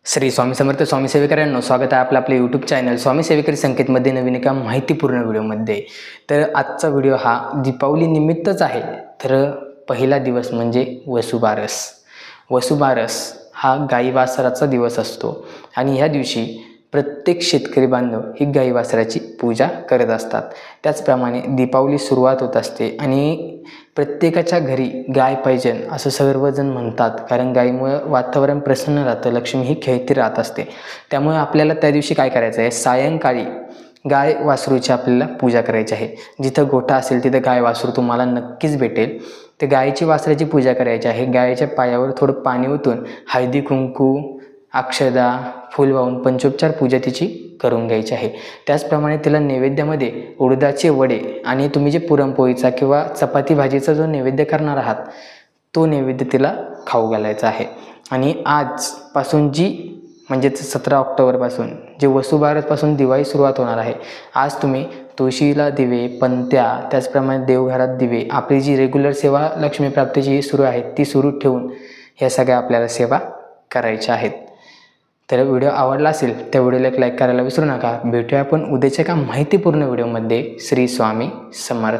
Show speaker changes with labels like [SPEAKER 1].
[SPEAKER 1] श्री स्वामी समर्थ स्वामी सेवेकरांनो, स्वागत आहे आपल्या यूट्यूब चॅनल स्वामी सेवेकरी संकेतमध्ये नवीन एका माहितीपूर्ण व्हिडिओमध्ये। तर आजचा व्हिडिओ हा दीपावली निमित्तच आहे। तर पहिला दिवस म्हणजे वसुबारस। वसुबारस हा गाई वासराचा दिवस असतो आणि ह्या दिवशी प्रत्येक शेतकरी बांधव ही गाई वासराची पूजा करत असतात। त्याचप्रमाणे दीपावली सुरुवात होत असते आणि प्रत्येकाच्या घरी गाय पाहिजे असं सर्वजण म्हणतात, कारण गायीमुळे वातावरण प्रसन्न राहतं, लक्ष्मी ही खेळती राहत असते। त्यामुळे आपल्याला त्या दिवशी काय करायचं आहे, सायंकाळी गाय वासरूची आपल्याला पूजा करायची आहे। जिथं गोठा असेल तिथं गाय वासरू तुम्हाला नक्कीच भेटेल। ते गायीची वासराची पूजा करायची आहे। गायीच्या पायावर थोडं पाणी ओतून हळदी कुंकू अक्षदा फूल वाहून पंचोपचार पूजा तिची करून घ्यायची आहे। त्याचप्रमाणे तिला नैवेद्यामध्ये उडदाचे वडे आणि तुम्ही जे पुरणपोळीचा किंवा चपाती भाजीचा जो नैवेद्य करणार आहात तो नैवेद्य तिला खाऊ घालायचा आहे। आणि आजपासून जी म्हणजे 17 ऑक्टोबरपासून जे वसुबारसपासून दिवाळी सुरुवात होणार आहे, आज तुम्ही तुळशीला दिवे, पंत्या, त्याचप्रमाणे देवघरात दिवे, आपली जी रेग्युलर सेवा लक्ष्मी प्राप्तीची सुरू आहे ती सुरू ठेवून ह्या सगळ्या आपल्याला सेवा करायच्या आहेत। तर व्हिडिओ आवडला असेल त्या व्हिडिओला एक लाईक करायला विसरू नका। भेटूया आपण उद्याच्या एका माहितीपूर्ण व्हिडिओमध्ये। श्री स्वामी समर्थ।